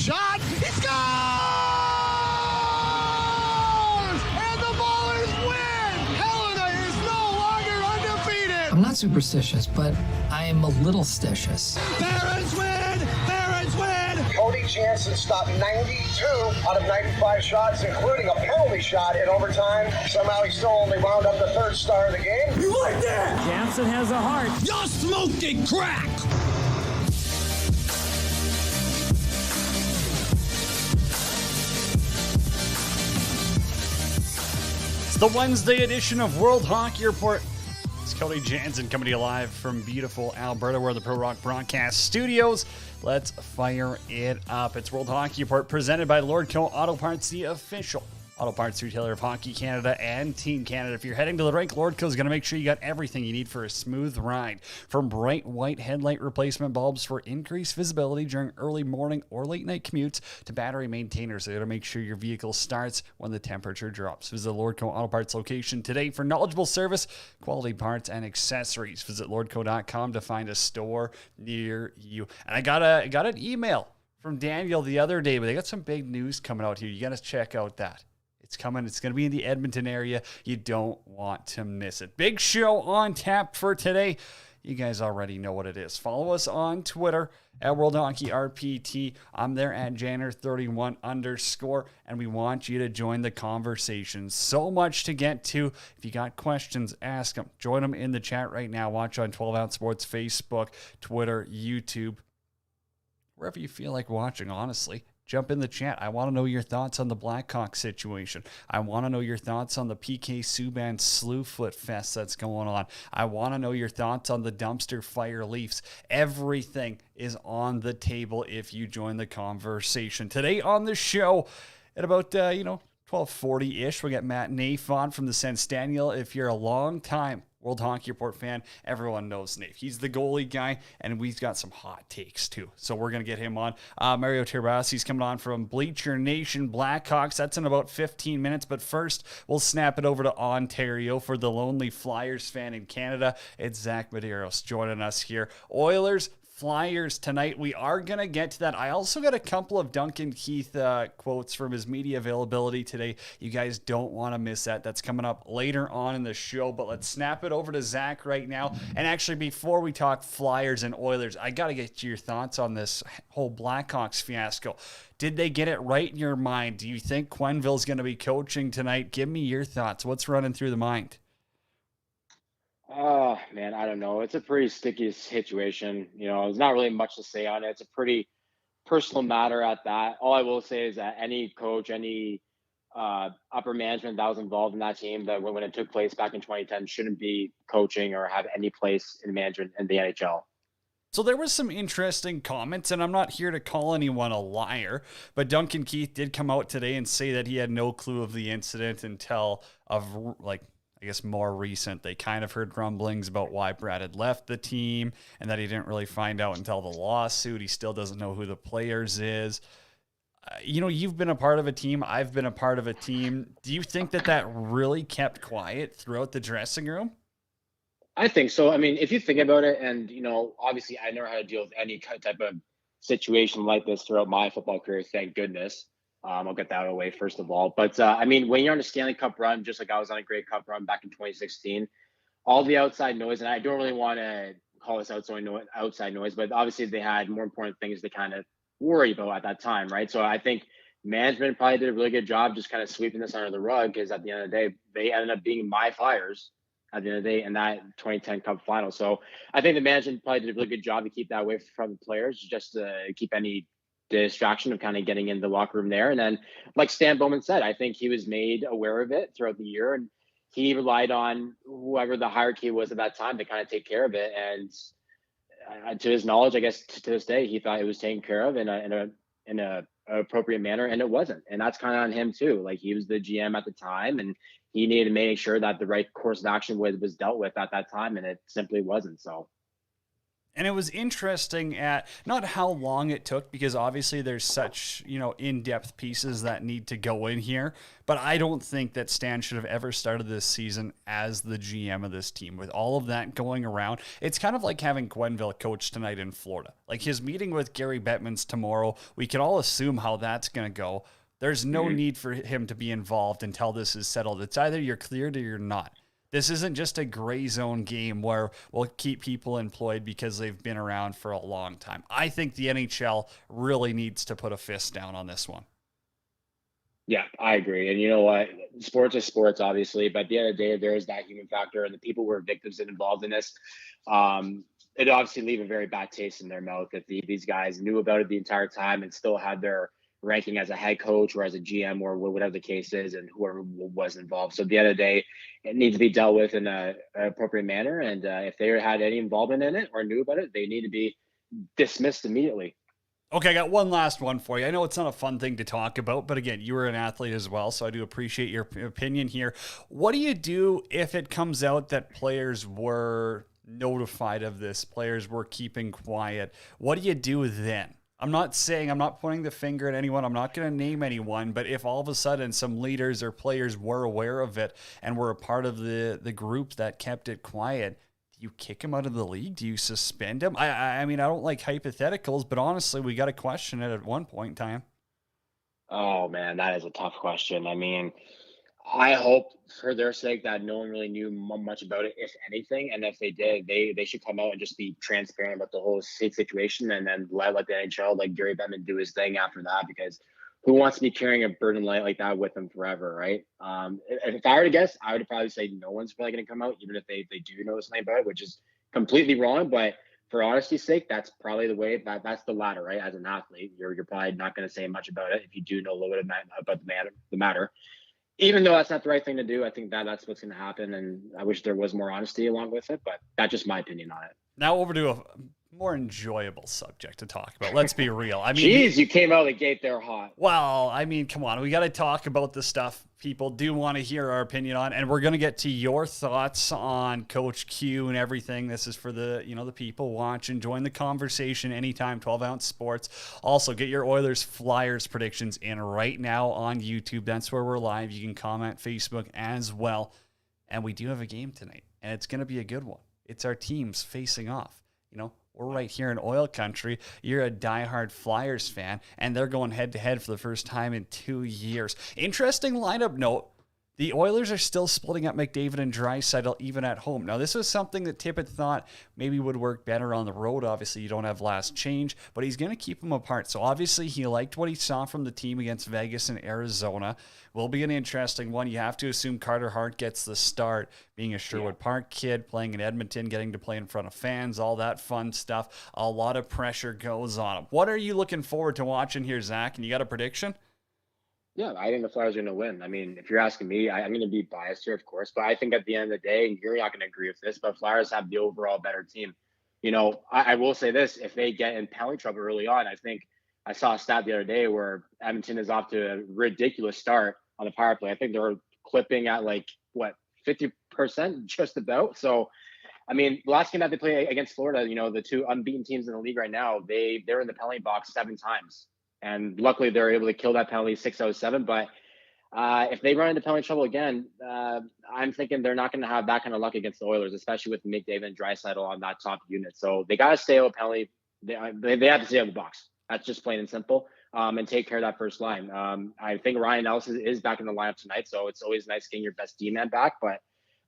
shot. He scores! And the Ballers win! Helena is no longer undefeated! I'm not superstitious, but I am a little stitious. Barons win! Barons win! Cody Jansen stopped 92 out of 95 shots, including a penalty shot in overtime. Somehow he still only wound up the third star of the game. You like that? Jansen has a heart. You're smoking crack! It's the Wednesday edition of World Hockey Report. It's Cody Jansen coming to you live from beautiful Alberta. We're in the Pro Rock Broadcast Studios. Let's fire it up. It's World Hockey Report presented by Lordco Auto Parts, the official auto parts retailer of Hockey Canada and Team Canada. If you're heading to the rink, Lordco is going to make sure you got everything you need for a smooth ride. From bright white headlight replacement bulbs for increased visibility during early morning or late night commutes to battery maintainers. They're going to make sure your vehicle starts when the temperature drops. Visit the Lordco Auto Parts location today for knowledgeable service, quality parts, and accessories. Visit lordco.com to find a store near you. And I got an email from Daniel the other day, but they got some big news coming out here. You got to check out that. It's coming. It's going to be in the Edmonton area. You don't want to miss it. Big show on tap for today. You guys already know what it is. Follow us on Twitter at World Hockey RPT. I'm there at Janner31_, and we want you to join the conversation. So much to get to. If you got questions, ask them. Join them in the chat right now. Watch on 12 Ounce Sports, Facebook, Twitter, YouTube, wherever you feel like watching, honestly. Jump in the chat. I want to know your thoughts on the Blackhawks situation. I want to know your thoughts on the PK Subban Slewfoot Fest that's going on. I want to know your thoughts on the dumpster fire Leafs. Everything is on the table if you join the conversation. Today on the show, at about 12:40-ish, we'll get Matt Nafon from the Centennial. If you're a long time World Hockey Report fan, everyone knows Nate. He's the goalie guy, and we've got some hot takes, too. So we're going to get him on. Mario Tirabasi's coming on from Bleacher Nation Blackhawks. That's in about 15 minutes. But first, we'll snap it over to Ontario for the lonely Flyers fan in Canada. It's Zach Medeiros joining us here. Oilers, Flyers tonight. We are going to get to that. I also got a couple of Duncan Keith quotes from his media availability today. You guys don't want to miss that. That's coming up later on in the show, but let's snap it over to Zach right now. And actually, before we talk Flyers and Oilers, I got to get your thoughts on this whole Blackhawks fiasco. Did they get it right in your mind? Do you think Quenneville's going to be coaching tonight? Give me your thoughts. What's running through the mind? Oh, man, I don't know. It's a pretty sticky situation. There's not really much to say on it. It's a pretty personal matter at that. All I will say is that any coach, any upper management that was involved in that team, that when it took place back in 2010, shouldn't be coaching or have any place in management in the NHL. So there was some interesting comments, and I'm not here to call anyone a liar, but Duncan Keith did come out today and say that he had no clue of the incident until more recent. They kind of heard rumblings about why Brad had left the team and that he didn't really find out until the lawsuit. He still doesn't know who the players is. You've been a part of a team. I've been a part of a team. Do you think that really kept quiet throughout the dressing room? I think so. I mean, if you think about it, and, obviously I never had to deal with any type of situation like this throughout my football career, thank goodness. I'll get that out of the way first of all. But, when you're on a Stanley Cup run, just like I was on a Grey Cup run back in 2016, all the outside noise, and I don't really want to call this outside noise, but obviously they had more important things to kind of worry about at that time, right? So I think management probably did a really good job just kind of sweeping this under the rug, because at the end of the day, they ended up being my Flyers at the end of the day in that 2010 Cup final. So I think the management probably did a really good job to keep that away from the players, just to keep any distraction of kind of getting in the locker room there. And then, like Stan Bowman said, I think he was made aware of it throughout the year, and he relied on whoever the hierarchy was at that time to kind of take care of it. And to his knowledge, I guess to this day, he thought it was taken care of in a appropriate manner, and it wasn't. And that's kind of on him too. Like, he was the GM at the time, and he needed to make sure that the right course of action was dealt with at that time, and it simply wasn't. So And it was interesting at not how long it took, because obviously there's such, in-depth pieces that need to go in here. But I don't think that Stan should have ever started this season as the GM of this team with all of that going around. It's kind of like having Quenneville coach tonight in Florida. Like his meeting with Gary Bettman's tomorrow, we can all assume how that's going to go. There's no need for him to be involved until this is settled. It's either you're cleared or you're not. This isn't just a gray zone game where we'll keep people employed because they've been around for a long time. I think the NHL really needs to put a fist down on this one. Yeah, I agree. And you know what? Sports are sports, obviously, but at the end of the day, there is that human factor, and the people who are victims and involved in this, it obviously leave a very bad taste in their mouth if these guys knew about it the entire time and still had their ranking as a head coach or as a GM or whatever the case is, and whoever was involved. So at the end of the day, it needs to be dealt with in an appropriate manner. And if they had any involvement in it or knew about it, they need to be dismissed immediately. Okay, I got one last one for you. I know it's not a fun thing to talk about, but again, you were an athlete as well, so I do appreciate your opinion here. What do you do if it comes out that players were notified of this, players were keeping quiet? What do you do then? I'm not pointing the finger at anyone. I'm not going to name anyone, but if all of a sudden some leaders or players were aware of it and were a part of the group that kept it quiet, do you kick him out of the league? Do you suspend him? I mean, I don't like hypotheticals, but honestly, we got to question it at one point in time. Oh man, that is a tough question. I mean, I hope for their sake that no one really knew much about it, if anything. And if they did, they should come out and just be transparent about the whole situation, and then let the NHL, like Gary Bettman, do his thing after that. Because who wants to be carrying a burden like that with them forever, right? If I were to guess, I would probably say no one's probably going to come out, even if they do know something about it, which is completely wrong. But for honesty's sake, that's probably the way. That's the ladder, right? As an athlete, you're probably not going to say much about it if you do know a little bit about the matter. Even though that's not the right thing to do, I think that's what's going to happen, and I wish there was more honesty along with it, but that's just my opinion on it. Now over to a more enjoyable subject to talk about. Let's be real. I mean, jeez, you came out of the gate there hot. Well, I mean, come on. We got to talk about the stuff people do want to hear our opinion on, and we're going to get to your thoughts on Coach Q and everything. This is for the people watching. Join the conversation anytime, 12-ounce sports. Also, get your Oilers Flyers predictions in right now on YouTube. That's where we're live. You can comment Facebook as well. And we do have a game tonight, and it's going to be a good one. It's our teams facing off. We're right here in oil country. You're a diehard Flyers fan, and they're going head-to-head for the first time in 2 years. Interesting lineup note. The Oilers are still splitting up McDavid and Draisaitl even at home. Now, this was something that Tippett thought maybe would work better on the road. Obviously, you don't have last change, but he's going to keep them apart. So, obviously, he liked what he saw from the team against Vegas and Arizona. Will be an interesting one. You have to assume Carter Hart gets the start, being a Sherwood Park kid, playing in Edmonton, getting to play in front of fans, all that fun stuff. A lot of pressure goes on him. What are you looking forward to watching here, Zach? And you got a prediction? Yeah, I think the Flyers are going to win. I mean, if you're asking me, I'm going to be biased here, of course, but I think at the end of the day, and you're not going to agree with this, but Flyers have the overall better team. I will say this, if they get in penalty trouble early on, I think I saw a stat the other day where Edmonton is off to a ridiculous start on the power play. I think they're clipping at 50% just about. So, I mean, the last game that they play against Florida, the two unbeaten teams in the league right now, they're in the penalty box 7 times. And luckily, they're able to kill that penalty 6 out of 7. But if they run into penalty trouble again, I'm thinking they're not going to have that kind of luck against the Oilers, especially with McDavid and Draisaitl on that top unit. So they got to stay out of penalty. They have to stay out of the box. That's just plain and simple. And take care of that first line. I think Ryan Ellis is back in the lineup tonight, so it's always nice getting your best D-man back. But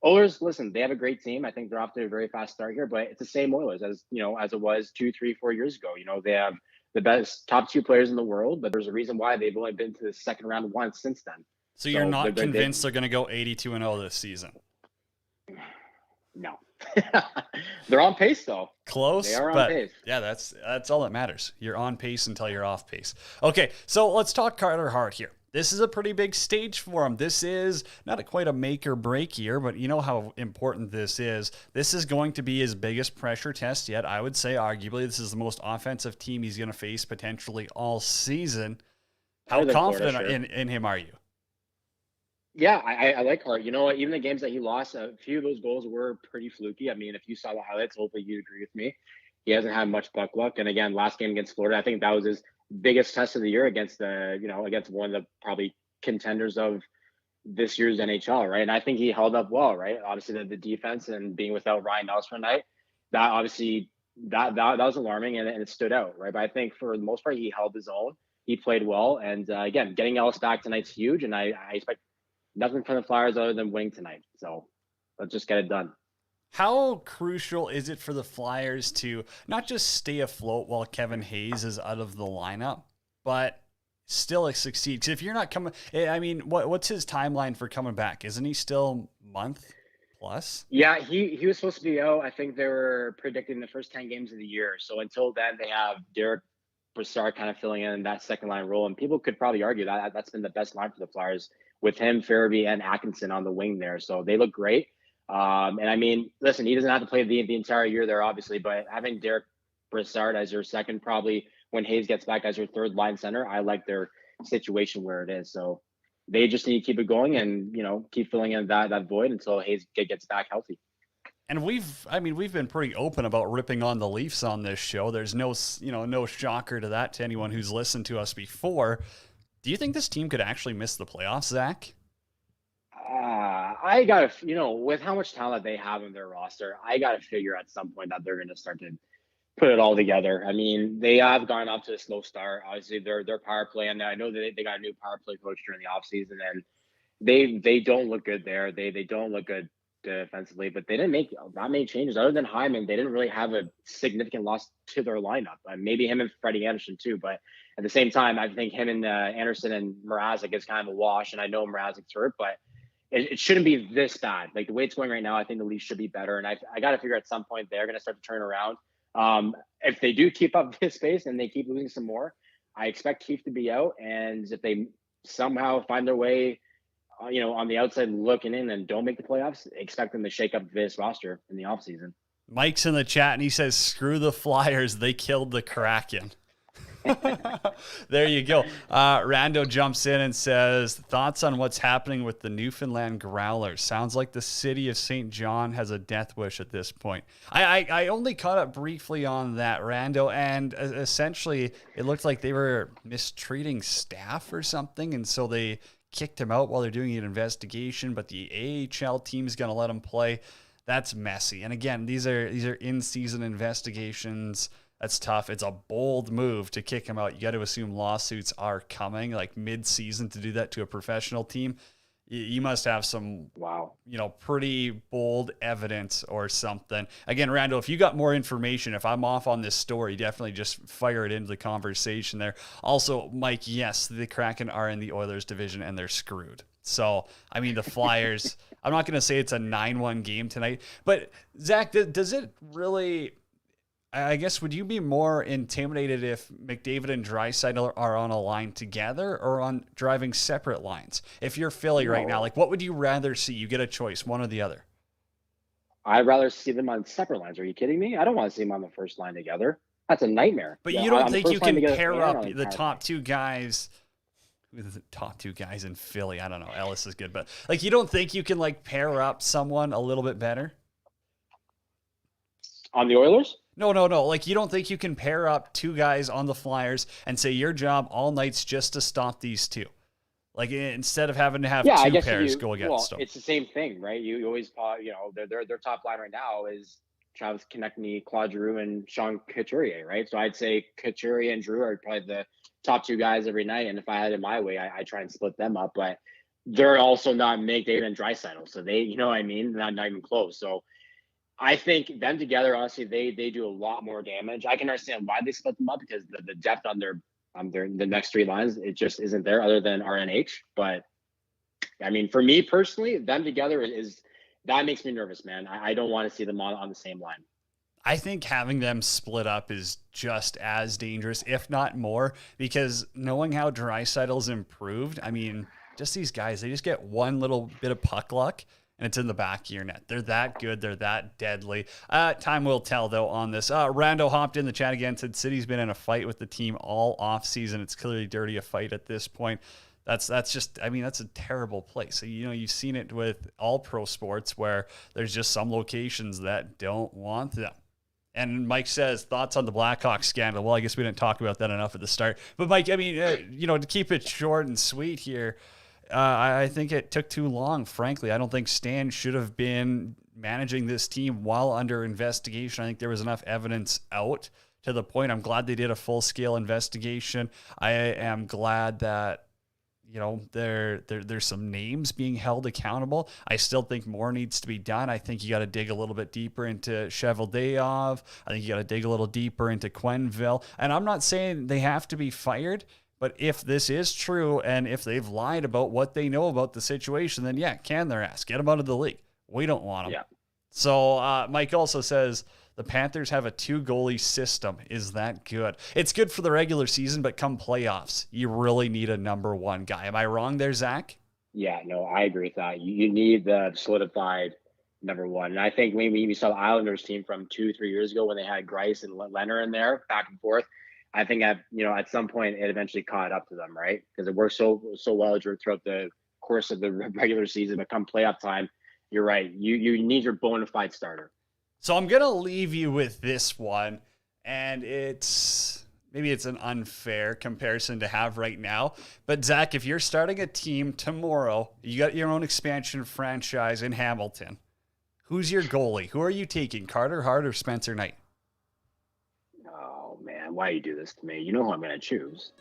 Oilers, listen, they have a great team. I think they're off to a very fast start here, but it's the same Oilers as it was 2, 3, 4 years ago. They have the best top 2 players in the world, but there's a reason why they've only been to the second round once since then. So you're not convinced they're going to go 82-0 this season? No. They're on pace, though. Close, they are on but pace. Yeah, that's all that matters. You're on pace until you're off pace. Okay, so let's talk Carter Hart here. This is a pretty big stage for him. This is not quite a make or break year, but you know how important this is. This is going to be his biggest pressure test yet. I would say arguably this is the most offensive team he's going to face potentially all season. How confident in him are you? Yeah, I like Hart. You know what? Even the games that he lost, a few of those goals were pretty fluky. I mean, if you saw the highlights, hopefully you'd agree with me. He hasn't had much puck luck. And again, last game against Florida, I think that was his biggest test of the year against against one of the probably contenders of this year's NHL, right? And I think he held up well, right? Obviously, the defense and being without Ryan Nelson for a night, that obviously that was alarming and it stood out, right? But I think for the most part, he held his own. He played well, and again, getting Ellis back tonight's huge, and I expect nothing from the Flyers other than winning tonight. So let's just get it done. How crucial is it for the Flyers to not just stay afloat while Kevin Hayes is out of the lineup, but still succeed? Because if you're not coming, I mean, what's his timeline for coming back? Isn't he still month plus? Yeah, he was supposed to be out. I think they were predicting the first 10 games of the year. So until then, they have Derek Brassard kind of filling in that second line role. And people could probably argue that that's been the best line for the Flyers with him, Farabee, and Atkinson on the wing there. So they look great. And I mean, listen, he doesn't have to play the entire year there, obviously, but having Derek Brassard as your second, probably when Hayes gets back as your third line center, I like their situation where it is. So they just need to keep it going and, keep filling in that void until Hayes gets back healthy. And we've been pretty open about ripping on the Leafs on this show. There's no shocker to that to anyone who's listened to us before. Do you think this team could actually miss the playoffs, Zach? I got to, with how much talent they have in their roster, I got to figure at some point that they're going to start to put it all together. I mean, they have gone off to a slow start. Obviously, their power play, and I know that they got a new power play coach during the offseason, and they don't look good there. They don't look good defensively, but they didn't make that many changes. Other than Hyman, they didn't really have a significant loss to their lineup. Maybe him and Freddie Anderson too, but at the same time, I think him and Anderson and Mrazek is kind of a wash, and I know Mrazek's hurt, but it shouldn't be this bad. Like the way it's going right now, I think the Leafs should be better, and I got to figure at some point they're going to start to turn around. If they do keep up this pace and they keep losing some more, I expect Keefe to be out, and if they somehow find their way on the outside looking in and don't make the playoffs, expect them to shake up this roster in the offseason. Mike's in the chat and he says, screw the Flyers. They killed the Kraken. There you go. Rando jumps in and says, thoughts on what's happening with the Newfoundland Growlers? Sounds like the city of St. John has a death wish at this point. I only caught up briefly on that, Rando, and essentially it looked like they were mistreating staff or something, and so they kicked him out while they're doing an investigation, but the AHL team's going to let him play. That's messy. And again, these are in-season investigations. That's tough. It's a bold move to kick him out. You got to assume lawsuits are coming, like mid-season, to do that to a professional team. You must have some, pretty bold evidence or something. Again, Randall, if you got more information, if I'm off on this story, definitely just fire it into the conversation there. Also, Mike, yes, the Kraken are in the Oilers division and they're screwed. So, I mean, the Flyers, I'm not going to say it's a 9-1 game tonight, but Zach, does it really... I guess, would you be more intimidated if McDavid and Draisaitl are on a line together or on driving separate lines? If you're Philly right now, like, what would you rather see? You get a choice, one or the other. I'd rather see them on separate lines. Are you kidding me? I don't want to see them on the first line together. That's a nightmare. But you don't think you can pair up the top two guys with the top two guys in Philly? I don't know. Ellis is good, but like, you don't think you can like pair up someone a little bit better? On the Oilers? No. Like, you don't think you can pair up two guys on the Flyers and say your job all night's just to stop these two? Like, instead of having to have two pairs go against them. It's the same thing, right? You always, their top line right now is Travis Konechny, Claude Giroux, and Sean Couturier, right? So I'd say Couturier and Giroux are probably the top two guys every night. And if I had it my way, I try and split them up. But they're also not McDavid and Draisaitl. So they, you know what I mean? Not even close. So I think them together, honestly, they do a lot more damage. I can understand why they split them up because the depth on the next three lines, it just isn't there other than RNH. But I mean, for me personally, them together that makes me nervous, man. I don't want to see them on the same line. I think having them split up is just as dangerous, if not more, because knowing how Draisaitl's improved, I mean, just these guys, they just get one little bit of puck luck and it's in the back of your net. They're that good. They're that deadly. Time will tell, though, on this. Rando hopped in the chat again, said City's been in a fight with the team all offseason. It's clearly dirty a fight at this point. That's just, I mean, that's a terrible place. So, you've seen it with all pro sports where there's just some locations that don't want them. And Mike says, thoughts on the Blackhawks scandal? Well, I guess we didn't talk about that enough at the start. But, Mike, I mean, to keep it short and sweet here, I think it took too long, frankly. I don't think Stan should have been managing this team while under investigation. I think there was enough evidence out to the point. I'm glad they did a full-scale investigation. I am glad that there's some names being held accountable. I still think more needs to be done. I think you got to dig a little bit deeper into Cheveldayoff. I think you got to dig a little deeper into Quenneville. And I'm not saying they have to be fired, but if this is true and if they've lied about what they know about the situation, then yeah, can their ass. Get them out of the league. We don't want them. Yeah. So Mike also says, the Panthers have a 2-goalie system. Is that good? It's good for the regular season, but come playoffs, you really need a number one guy. Am I wrong there, Zach? Yeah, no, I agree with that. You need the solidified number one. And I think maybe you saw the Islanders team from 2-3 years ago when they had Grice and Leonard in there back and forth. I think at some point it eventually caught up to them, right? Because it worked so well throughout the course of the regular season. But come playoff time, you're right. You need your bona fide starter. So I'm going to leave you with this one, and maybe it's an unfair comparison to have right now. But, Zach, if you're starting a team tomorrow, you got your own expansion franchise in Hamilton, who's your goalie? Who are you taking, Carter Hart or Spencer Knight? Oh, man, why you do this to me? You know who I'm going to choose.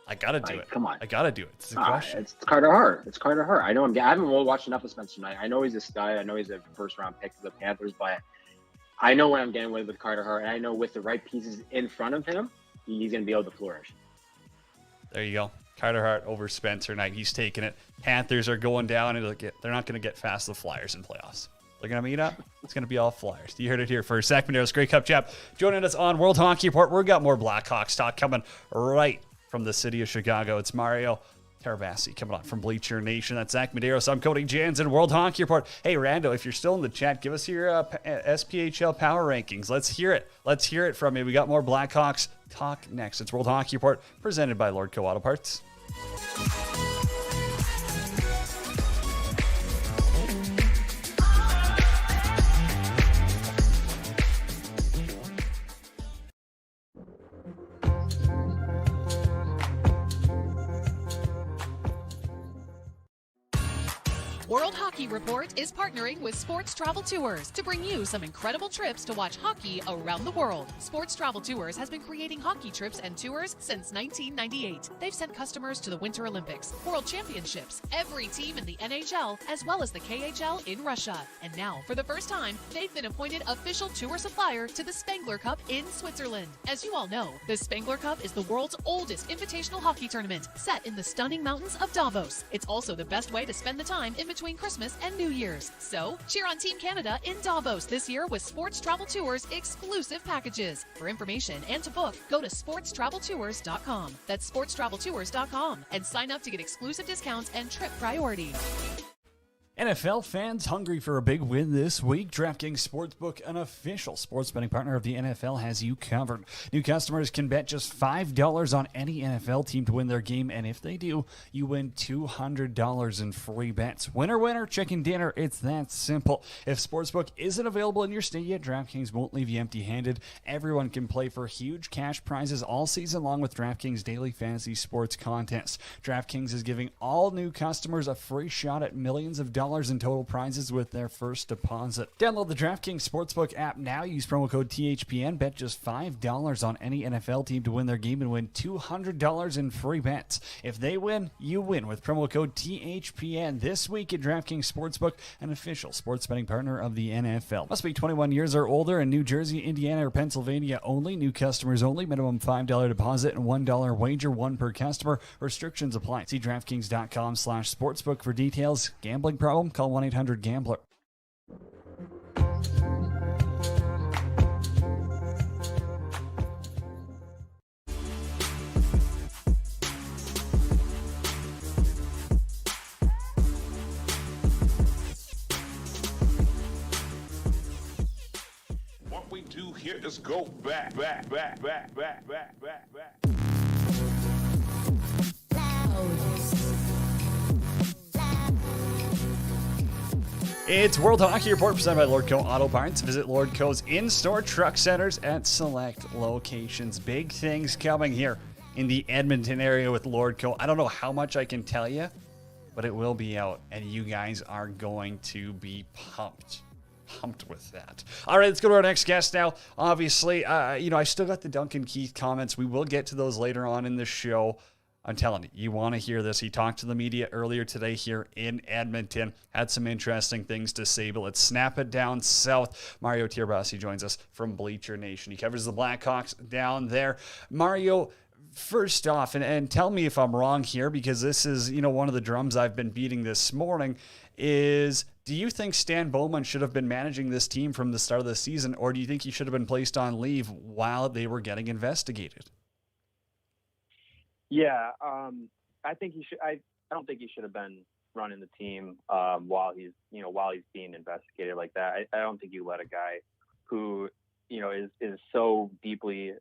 I got to do it. Come on. I got to do it. It's a question. It's Carter Hart. It's Carter Hart. I haven't really watched enough of Spencer Knight. I know he's a stud. I know he's a first-round pick for the Panthers, but I know what I'm getting with Carter Hart, and I know with the right pieces in front of him, he's going to be able to flourish. There you go. Carter Hart over Spencer Knight. He's taking it. Panthers are going down, and they're not going to get past the Flyers in playoffs. They're going to meet up. It's going to be all Flyers. You heard it here first. Zach Medeiros, Grey Cup Chap, joining us on World Hockey Report. We've got more Blackhawks talk coming right from the city of Chicago. It's Mario Tarabassi coming on from Bleacher Nation. That's Zach Medeiros. I'm Cody Jansen, World Hockey Report. Hey, Rando, if you're still in the chat, give us your SPHL power rankings. Let's hear it. Let's hear it from you. We got more Blackhawks talk next. It's World Hockey Report presented by Lordco Auto Parts. World Hockey Report is partnering with Sports Travel Tours to bring you some incredible trips to watch hockey around the world. Sports Travel Tours has been creating hockey trips and tours since 1998. They've sent customers to the Winter Olympics, World Championships, every team in the NHL, as well as the KHL in Russia. And now, for the first time, they've been appointed official tour supplier to the Spengler Cup in Switzerland. As you all know, the Spengler Cup is the world's oldest invitational hockey tournament, set in the stunning mountains of Davos. It's also the best way to spend the time in between Christmas and New Year's. So, cheer on Team Canada in Davos this year with Sports Travel Tours exclusive packages. For information and to book, go to sportstraveltours.com. That's sportstraveltours.com and sign up to get exclusive discounts and trip priority. NFL fans hungry for a big win this week? DraftKings Sportsbook, an official sports betting partner of the NFL, has you covered. New customers can bet just $5 on any NFL team to win their game, and if they do, you win $200 in free bets. Winner, winner, chicken dinner. It's that simple. If Sportsbook isn't available in your state yet, DraftKings won't leave you empty-handed. Everyone can play for huge cash prizes all season long with DraftKings Daily Fantasy Sports Contest. DraftKings is giving all new customers a free shot at millions of dollars in total prizes with their first deposit. Download the DraftKings Sportsbook app now. Use promo code THPN. Bet just $5 on any NFL team to win their game and win $200 in free bets. If they win, you win with promo code THPN this week at DraftKings Sportsbook, an official sports betting partner of the NFL. Must be 21 years or older in New Jersey, Indiana, or Pennsylvania only. New customers only. Minimum $5 deposit and $1 wager, one per customer. Restrictions apply. See DraftKings.com/sportsbook for details. Gambling problem? Call 1-800-GAMBLER. What we do here is go back. It's World Hockey Report presented by Lordco Auto Parts. Visit Lordco's in-store truck centers at select locations. Big things coming here in the Edmonton area with Lordco. I don't know how much I can tell you, but it will be out, and you guys are going to be pumped with that. All right, let's go to our next guest now. Obviously, I still got the Duncan Keith comments. We will get to those later on in the show. I'm telling you, you want to hear this. He talked to the media earlier today here in Edmonton. Had some interesting things to say, but let's snap it down south. Mario Tirabassi joins us from Bleacher Nation. He covers the Blackhawks down there. Mario, first off, and tell me if I'm wrong here, because this is, one of the drums I've been beating this morning, is do you think Stan Bowman should have been managing this team from the start of the season, or do you think he should have been placed on leave while they were getting investigated? Yeah, I think he should. I don't think he should have been running the team while he's being investigated like that. I don't think you let a guy who is so deeply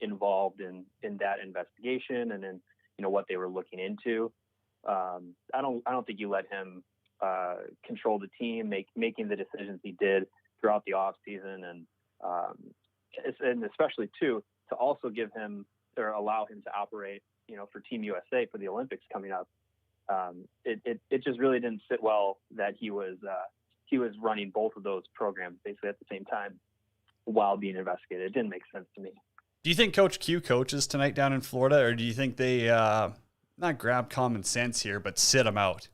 involved in that investigation and in what they were looking into. I don't think you let him control the team, making the decisions he did throughout the off season, and especially too to also give him or allow him to operate, for Team USA for the Olympics coming up. It just really didn't sit well that he was running both of those programs basically at the same time while being investigated. It didn't make sense to me. Do you think Coach Q coaches tonight down in Florida, or do you think they not grab common sense here, but sit him out?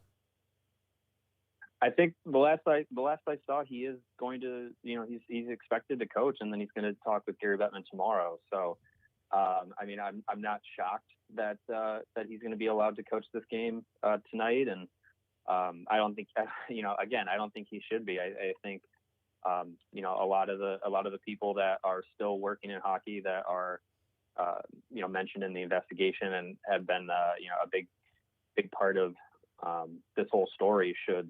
I think the last I saw, he is going to, he's expected to coach, and then he's going to talk with Gary Bettman tomorrow. So, I'm not shocked that he's going to be allowed to coach this game tonight, and I don't think, I don't think he should be. I think, a lot of the people that are still working in hockey that are, mentioned in the investigation and have been, a big part of this whole story should,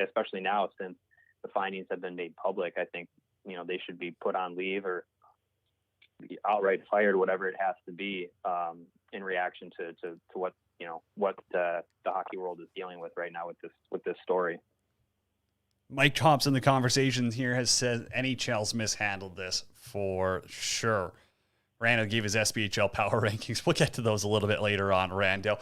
especially now since the findings have been made public. I think, they should be put on leave or be outright fired, whatever it has to be, in reaction to what the hockey world is dealing with right now with this story. Mike Thompson, the conversation here, has said NHL's mishandled this for sure. Rando gave his SPHL power rankings. We'll get to those a little bit later on, Rando.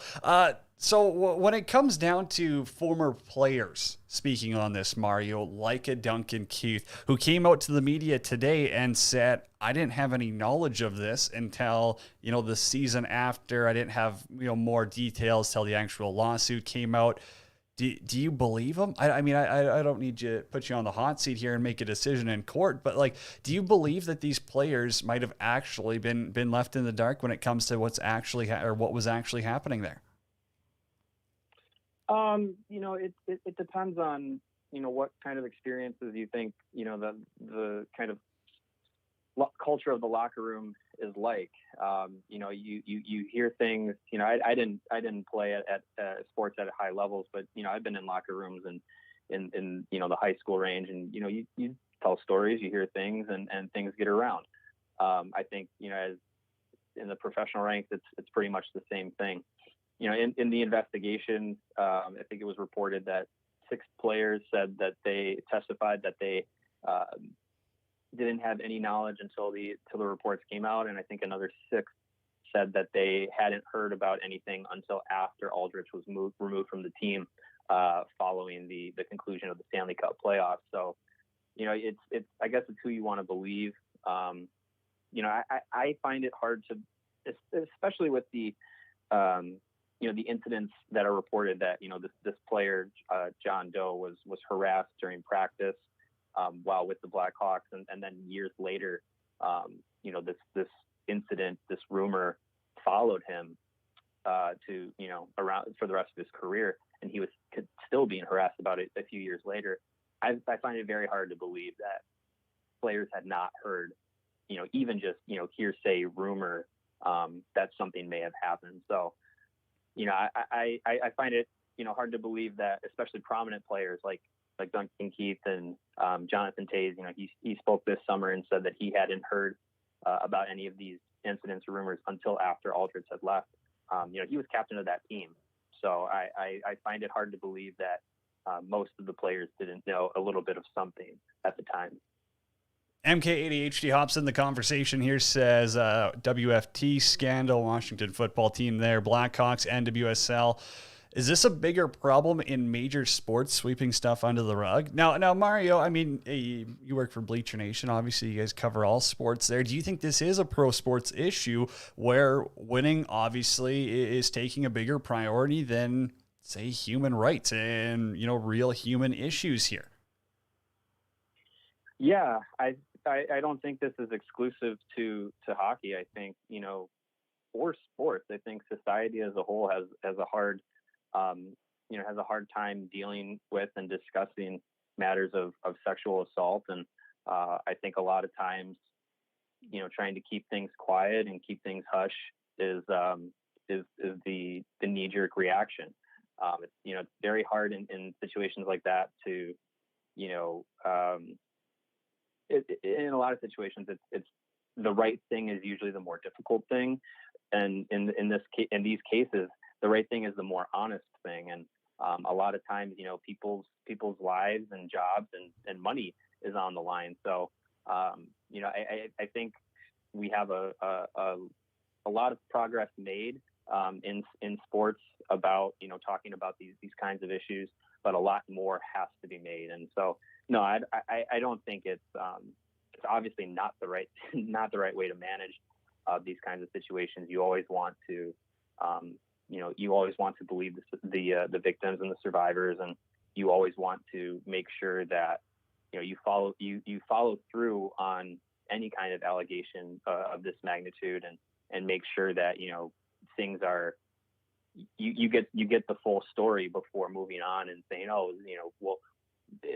So when it comes down to former players speaking on this, Mario, like a Duncan Keith, who came out to the media today and said, I didn't have any knowledge of this until, the season after. I didn't have, more details till the actual lawsuit came out. Do you believe him? I don't need to put you on the hot seat here and make a decision in court, but do you believe that these players might have actually been left in the dark when it comes to what's actually what was actually happening there? It depends on, what kind of experiences you think, the kind of culture of the locker room is like. You hear things, I didn't play at sports at high levels, but, I've been in locker rooms and in the high school range, and, you tell stories, you hear things, and things get around. I think, as in the professional ranks, it's pretty much the same thing. In the investigation, I think it was reported that 6 players said that they testified that they didn't have any knowledge until the reports came out, and I think another 6 said that they hadn't heard about anything until after Aldrich was removed from the team following the conclusion of the Stanley Cup playoffs. So, it's I guess it's who you want to believe. I find it hard to, especially with the the incidents that are reported that, this player, John Doe, was harassed during practice while with the Blackhawks. And then years later, this incident, this rumor followed him to, around for the rest of his career. And he was still being harassed about it a few years later. I find it very hard to believe that players had not heard, even just, hearsay rumor that something may have happened. So, I find it, hard to believe that, especially prominent players like Duncan Keith and Jonathan Toews, he spoke this summer and said that he hadn't heard about any of these incidents or rumors until after Aldrich had left. He was captain of that team. So I find it hard to believe that, most of the players didn't know a little bit of something at the time. MK80HD hops in the conversation here, says WFT scandal, Washington football team there, Blackhawks, NWSL. Is this a bigger problem in major sports, sweeping stuff under the rug? Now, Mario, I mean, you work for Bleacher Nation. Obviously, you guys cover all sports there. Do you think this is a pro sports issue where winning, obviously, is taking a bigger priority than, say, human rights and, real human issues here? Yeah, I don't think this is exclusive to hockey. I think, for sports, I think society as a whole has a hard time dealing with and discussing matters of sexual assault. And I think a lot of times, trying to keep things quiet and keep things hush is the knee-jerk reaction. It's very hard in situations like that to, in a lot of situations, it's the right thing is usually the more difficult thing. And in these cases, the right thing is the more honest thing. And a lot of times, people's lives and jobs and money is on the line. So, I think we have a lot of progress made in sports about, talking about these kinds of issues, but a lot more has to be made. And so, no, I don't think it's obviously not the right way to manage these kinds of situations. You always want to, you always want to believe the victims and the survivors, and you always want to make sure that you follow through on any kind of allegation of this magnitude, and make sure that things are you get the full story before moving on and saying, well,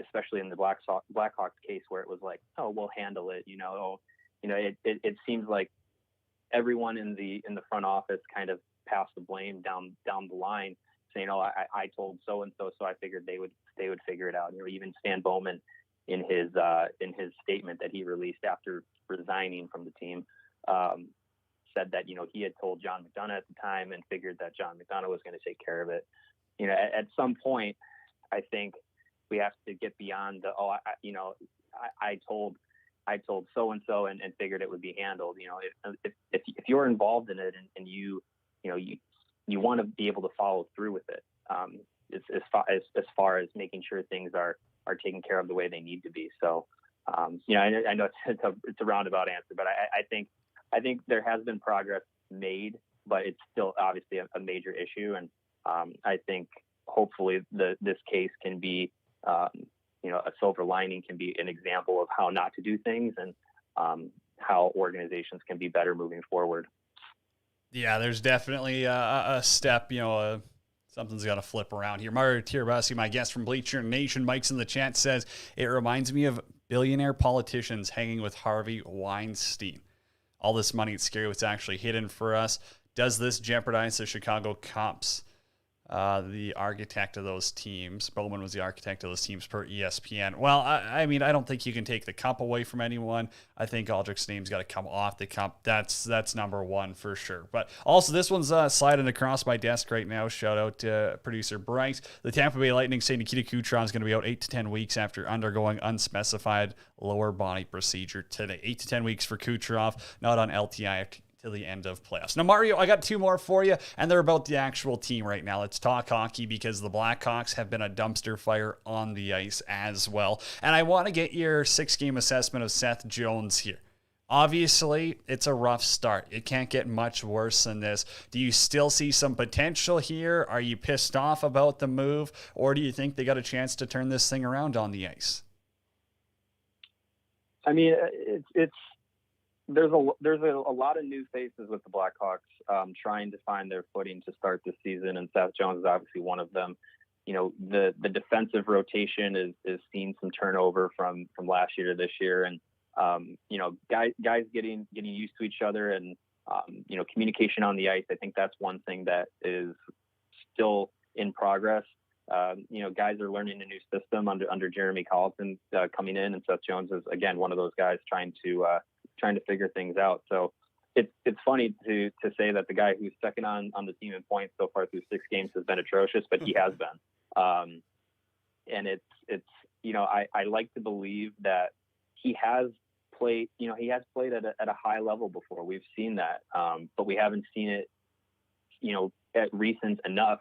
especially in the Blackhawks case where it was like, oh, we'll handle it. It seems like everyone in the front office kind of passed the blame down the line, saying, oh, I told so and so I figured they would figure it out. Even Stan Bowman in his statement that he released after resigning from the team said that he had told John McDonough at the time and figured that John McDonough was going to take care of it. At some point, I think we have to get beyond the I told so and so and figured it would be handled. If you're involved in it and you want to be able to follow through with it, as far as making sure things are taken care of the way they need to be. So I know it's a roundabout answer, but I think there has been progress made, but it's still obviously a major issue. And I think hopefully this case can be, a silver lining, can be an example of how not to do things and how organizations can be better moving forward. Yeah, there's definitely a step, something's got to flip around here. Mario Tirabassi, my guest from Bleacher Nation, Mike's in the chat, says, it reminds me of billionaire politicians hanging with Harvey Weinstein. All this money, it's scary what's actually hidden for us. Does this jeopardize the Chicago Cubs? The architect of those teams. Bowman was the architect of those teams per ESPN. Well, I mean, I don't think you can take the cup away from anyone. I think Aldrich's name's got to come off the cup. That's number one for sure. But also, this one's sliding across my desk right now. Shout out to producer Bryce. The Tampa Bay Lightning say Nikita Kucherov is going to be out 8 to 10 weeks after undergoing unspecified lower body procedure today. 8 to 10 weeks for Kucherov, not on LTI to the end of playoffs. Now, Mario, I got two more for you, and they're about the actual team right now. Let's talk hockey because the Blackhawks have been a dumpster fire on the ice as well. And I want to get your 6-game assessment of Seth Jones here. Obviously, it's a rough start. It can't get much worse than this. Do you still see some potential here? Are you pissed off about the move, or do you think they got a chance to turn this thing around on the ice? I mean, there's a lot of new faces with the Blackhawks trying to find their footing to start this season, and Seth Jones is obviously one of them. The defensive rotation is seeing some turnover from last year to this year, and guys getting used to each other, and communication on the ice. I think that's one thing that is still in progress. Guys are learning a new system under Jeremy Colleton coming in, and Seth Jones is again one of those guys trying to figure things out. So it's funny to say that the guy who's second on the team in points so far through 6 games has been atrocious, but he has been. and it's I like to believe that he has played at a high level before. We've seen that, but we haven't seen it at recent enough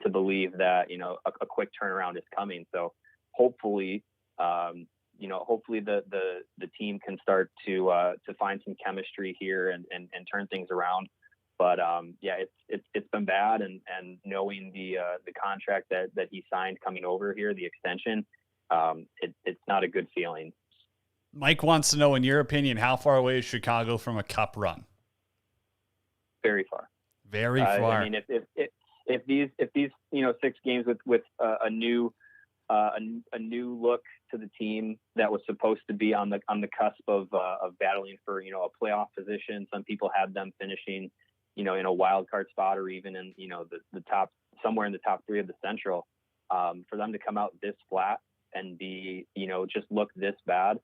to believe that a quick turnaround is coming. So hopefully hopefully the team can start to find some chemistry here and turn things around. But it's been bad, and knowing the contract that he signed coming over here, the extension, it's not a good feeling. Mike wants to know, in your opinion, how far away is Chicago from a cup run? Very far. Very far. I mean, if these 6 games with a new look to the team that was supposed to be on the cusp of battling for a playoff position. Some people had them finishing in a wild card spot, or even in the top, somewhere in the top 3 of the Central. For them to come out this flat and be just look this bad,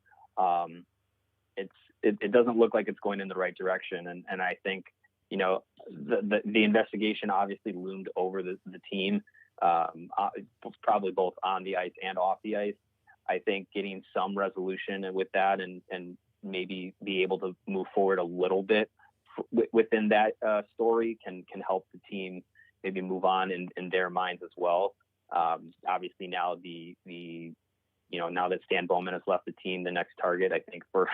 it doesn't look like it's going in the right direction. And I think the investigation obviously loomed over the team, probably both on the ice and off the ice. I think getting some resolution with that and maybe be able to move forward a little bit within that story can help the team maybe move on in their minds as well. Obviously now now that Stan Bowman has left the team, the next target I think for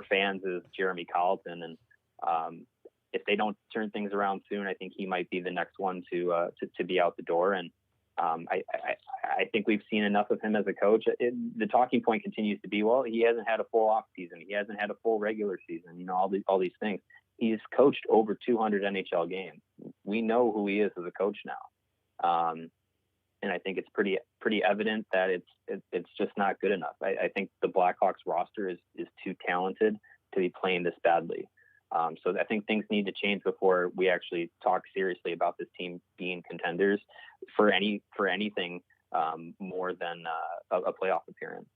fans is Jeremy Colleton, and if they don't turn things around soon, I think he might be the next one to be out the door. And I think we've seen enough of him as a coach. The talking point continues to be, well, he hasn't had a full off season. He hasn't had a full regular season, all these things. He's coached over 200 NHL games. We know who he is as a coach now. And I think it's pretty evident that it's just not good enough. I think the Blackhawks roster is too talented to be playing this badly. So I think things need to change before we actually talk seriously about this team being contenders for anything more than a playoff appearance.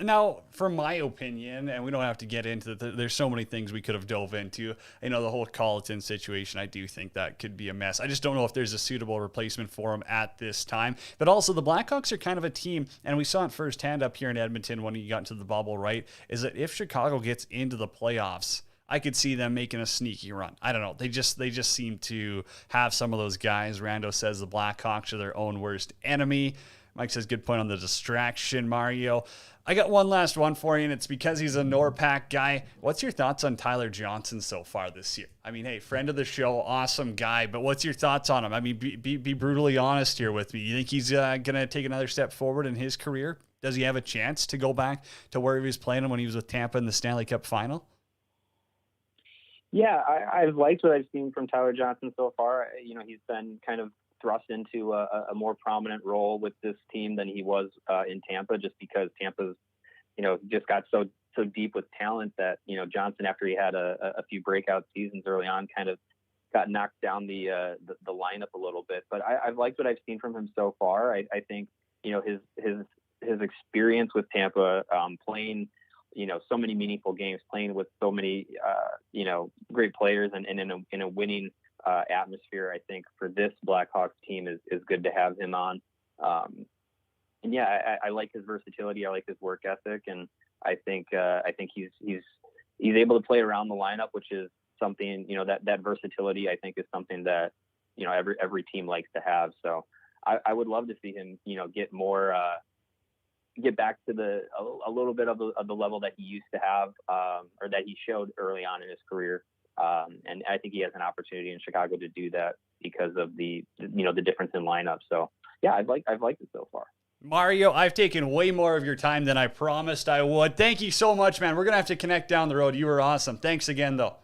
Now, for my opinion, and we don't have to get into there's so many things we could have dove into. The whole Colleton situation, I do think that could be a mess. I just don't know if there's a suitable replacement for him at this time. But also, the Blackhawks are kind of a team, and we saw it firsthand up here in Edmonton when he got into the bubble, right? Is that if Chicago gets into the playoffs, I could see them making a sneaky run. I don't know. They just seem to have some of those guys. Rando says the Blackhawks are their own worst enemy. Mike says, good point on the distraction, Mario. I got one last one for you, and it's because he's a NORPAC guy. What's your thoughts on Tyler Johnson so far this year? I mean, hey, friend of the show, awesome guy, but what's your thoughts on him? I mean, be brutally honest here with me. You think he's going to take another step forward in his career? Does he have a chance to go back to where he was playing when he was with Tampa in the Stanley Cup final? Yeah, I've liked what I've seen from Tyler Johnson so far. He's been kind of thrust into a more prominent role with this team than he was in Tampa, just because Tampa's, just got so deep with talent that, Johnson, after he had a few breakout seasons early on, kind of got knocked down the lineup a little bit. But I've liked what I've seen from him so far. I think, his experience with Tampa, playing, so many meaningful games, playing with so many, great players and in a winning atmosphere, I think for this Blackhawks team is good to have him on. And yeah, I like his versatility. I like his work ethic, and I think he's able to play around the lineup, which is something, that versatility I think is something that, every team likes to have. So I would love to see him, get more, get back to a little bit of the level that he used to have, or that he showed early on in his career. And I think he has an opportunity in Chicago to do that because of the difference in lineup. So yeah, I've liked it so far. Mario, I've taken way more of your time than I promised I would. Thank you so much, man. We're going to have to connect down the road. You were awesome. Thanks again, though.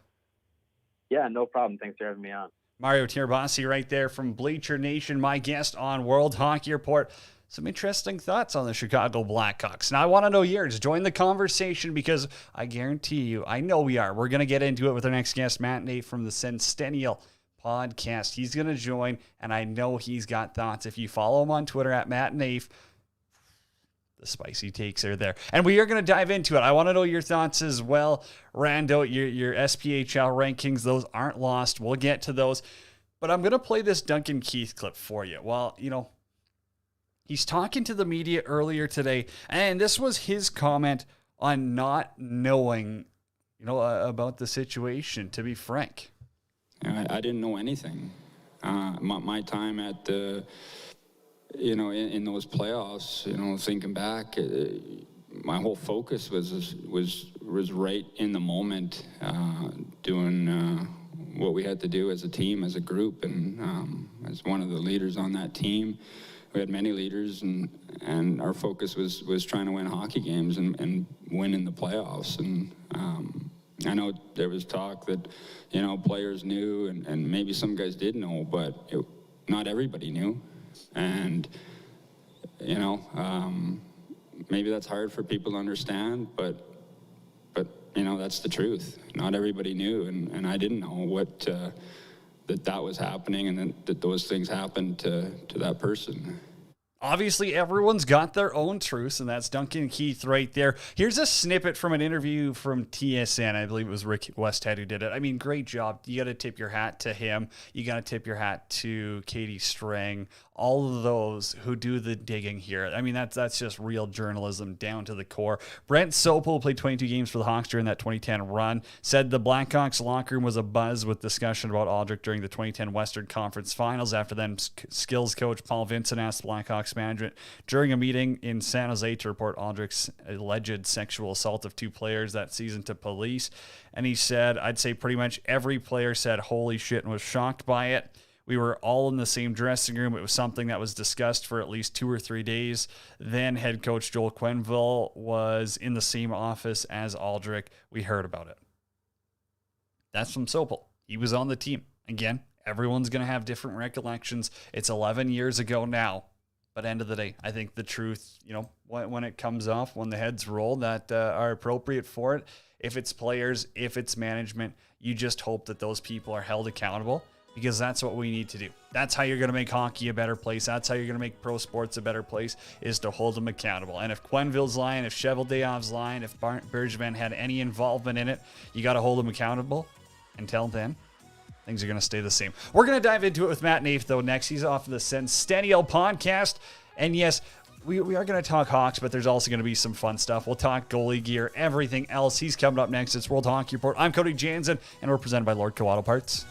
Yeah, no problem. Thanks for having me on. Mario Tirabassi right there from Bleacher Nation, my guest on World Hockey Report. Some interesting thoughts on the Chicago Blackhawks. Now, I want to know yours. Join the conversation because I guarantee you, I know we are. We're going to get into it with our next guest, Matt Nate from the Centennial Podcast. He's going to join, and I know he's got thoughts. If you follow him on Twitter at Matt Nate, the spicy takes are there. And we are going to dive into it. I want to know your thoughts as well. Rando, your SPHL rankings, those aren't lost. We'll get to those. But I'm going to play this Duncan Keith clip for you. Well, He's talking to the media earlier today, and this was his comment on not knowing, about the situation, to be frank. I didn't know anything. My time at the, in those playoffs, thinking back, my whole focus was right in the moment, doing what we had to do as a team, as a group, and as one of the leaders on that team. We had many leaders, and our focus was trying to win hockey games and win in the playoffs. And I know there was talk that, players knew, and maybe some guys did know, but not everybody knew. And, maybe that's hard for people to understand, but that's the truth. Not everybody knew, and I didn't know what that was happening, and that those things happened to that person. Obviously, everyone's got their own truths, and that's Duncan Keith right there. Here's a snippet from an interview from TSN. I believe it was Rick Westhead who did it. I mean, great job. You got to tip your hat to him. You got to tip your hat to Katie Strang, all of those who do the digging here. I mean, that's just real journalism down to the core. Brent Sopel played 22 games for the Hawks during that 2010 run, said the Blackhawks locker room was abuzz with discussion about Aldrich during the 2010 Western Conference Finals. After then, skills coach Paul Vincent asked Blackhawks management during a meeting in San Jose to report Aldrich's alleged sexual assault of two players that season to police. And he said, I'd say pretty much every player said, holy shit, and was shocked by it. We were all in the same dressing room. It was something that was discussed for at least 2 or 3 days. Then head coach Joel Quenneville was in the same office as Aldrich. We heard about it. That's from Sopel. He was on the team. Again, everyone's going to have different recollections. It's 11 years ago now. But end of the day, I think the truth, when it comes off, when the heads roll that are appropriate for it, if it's players, if it's management, you just hope that those people are held accountable, because that's what we need to do. That's how you're going to make hockey a better place. That's how you're going to make pro sports a better place, is to hold them accountable. And if Quenneville's lying, if Cheveldayoff's lying, if Bergevin had any involvement in it, you got to hold them accountable. Until then, things are going to stay the same. We're going to dive into it with Matt Naif, though, next. He's off of the Centennial podcast. And yes, we are going to talk Hawks, but there's also going to be some fun stuff. We'll talk goalie gear, everything else. He's coming up next. It's World Hockey Report. I'm Cody Jansen, and we're presented by Lord Co Auto Parts.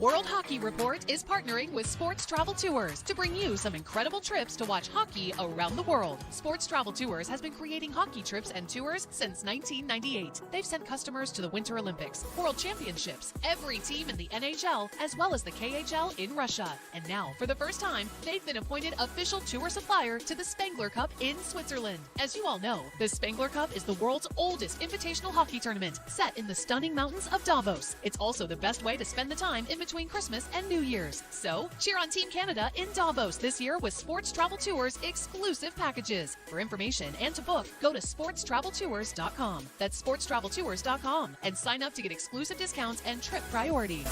World Hockey Report is partnering with Sports Travel Tours to bring you some incredible trips to watch hockey around the world. Sports Travel Tours has been creating hockey trips and tours since 1998. They've sent customers to the Winter Olympics, World Championships, every team in the NHL, as well as the KHL in Russia. And now, for the first time, they've been appointed official tour supplier to the Spengler Cup in Switzerland. As you all know, the Spengler Cup is the world's oldest invitational hockey tournament, set in the stunning mountains of Davos. It's also the best way to spend the time in between Christmas and New Year's. So, cheer on Team Canada in Davos this year with Sports Travel Tours exclusive packages. For information and to book, go to sportstraveltours.com. That's sportstraveltours.com, and sign up to get exclusive discounts and trip priority.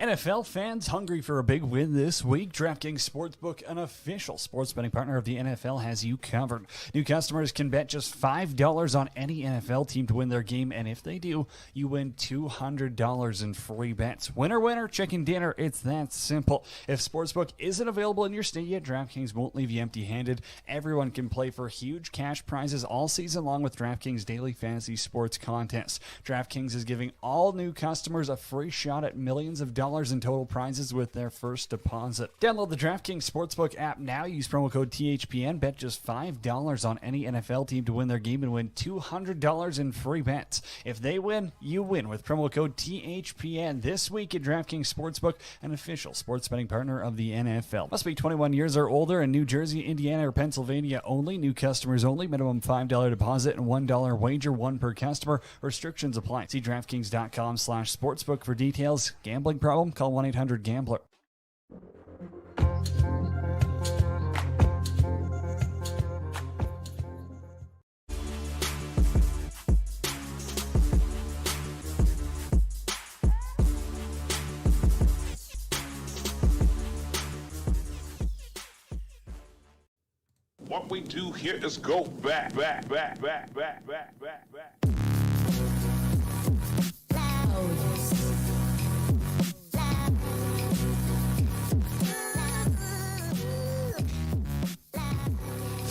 NFL fans hungry for a big win this week? DraftKings Sportsbook, an official sports betting partner of the NFL, has you covered. New customers can bet just $5 on any NFL team to win their game, and if they do, you win $200 in free bets. Winner, winner, chicken dinner. It's that simple. If Sportsbook isn't available in your state yet, DraftKings won't leave you empty-handed. Everyone can play for huge cash prizes all season long with DraftKings Daily Fantasy Sports Contests. DraftKings is giving all new customers a free shot at millions of dollars in total prizes with their first deposit. Download the DraftKings Sportsbook app now. Use promo code THPN. Bet just $5 on any NFL team to win their game and win $200 in free bets. If they win, you win with promo code THPN this week at DraftKings Sportsbook, an official sports betting partner of the NFL. Must be 21 years or older in New Jersey, Indiana, or Pennsylvania only. New customers only. Minimum $5 deposit and $1 wager, one per customer. Restrictions apply. See DraftKings.com/sportsbook for details. Gambling problem? Call 1-800-GAMBLER. What we do here is go back.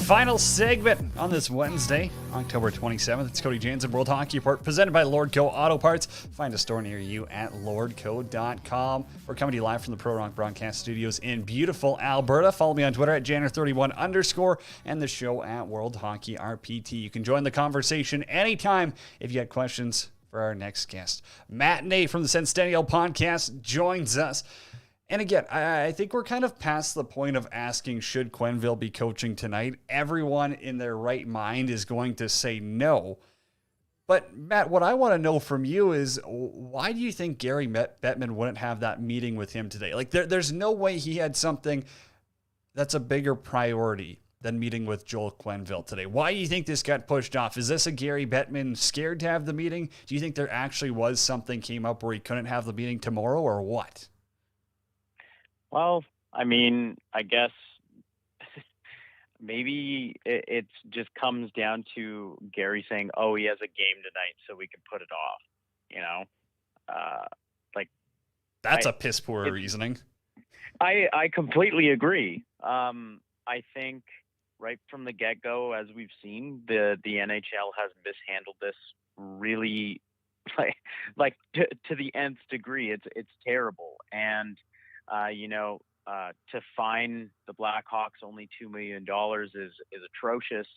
Final segment on this Wednesday, October 27th. It's Cody Jansen, World Hockey Report, presented by Lordco Auto Parts. Find a store near you at lordco.com. We're coming to you live from the Pro Rock Broadcast Studios in beautiful Alberta. Follow me on Twitter at Janner31_ and the show at World Hockey RPT. You can join the conversation anytime if you got questions for our next guest. Matinee from the Centennial Podcast joins us. And again, I think we're kind of past the point of asking, should Quenneville be coaching tonight? Everyone in their right mind is going to say no. But Matt, what I want to know from you is, why do you think Gary Bettman wouldn't have that meeting with him today? Like, there's no way he had something that's a bigger priority than meeting with Joel Quenneville today. Why do you think this got pushed off? Is this a Gary Bettman scared to have the meeting? Do you think there actually was something came up where he couldn't have the meeting tomorrow, or what? Well, I mean, I guess maybe it just comes down to Gary saying, "Oh, he has a game tonight, so we can put it off." You know, that's a piss poor reasoning. I completely agree. I think right from the get go, as we've seen, the NHL has mishandled this really, like to the nth degree. It's terrible. And to fine the Blackhawks only $2 million is atrocious,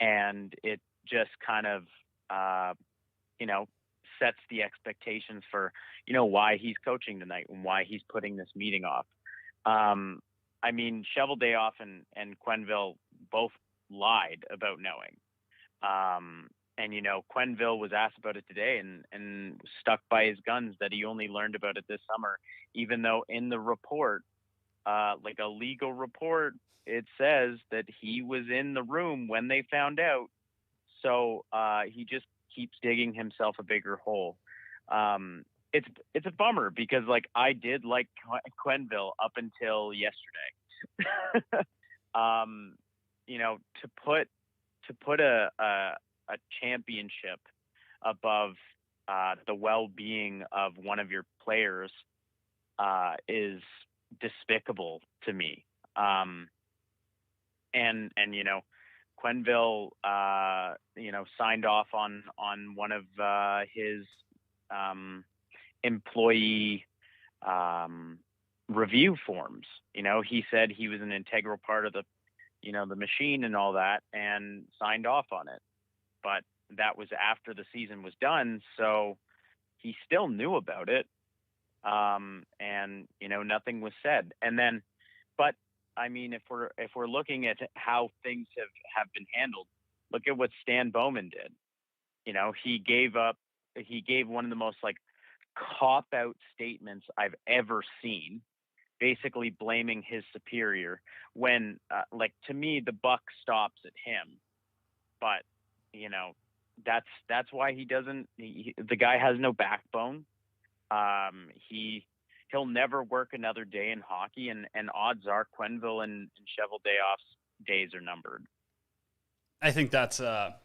and it just kind of sets the expectations for why he's coaching tonight and why he's putting this meeting off. I mean, Cheveldayoff and Quenneville both lied about knowing. And Quenneville was asked about it today and stuck by his guns that he only learned about it this summer, even though in the report, like a legal report, it says that he was in the room when they found out. So he just keeps digging himself a bigger hole. It's a bummer because I did like Quenneville up until yesterday. To put a championship above the well-being of one of your players is despicable to me. And Quenneville signed off on one of his employee review forms. He said he was an integral part of the machine and all that, and signed off on it. But that was after the season was done, so he still knew about it. And nothing was said. And then, but I mean, if we're looking at how things have been handled, look at what Stan Bowman did. He gave one of the most cop out statements I've ever seen, basically blaming his superior when, to me, the buck stops at him. But, that's why the guy has no backbone. He'll never work another day in hockey, and odds are Quenneville and Cheveldayoff's days are numbered. I think that's a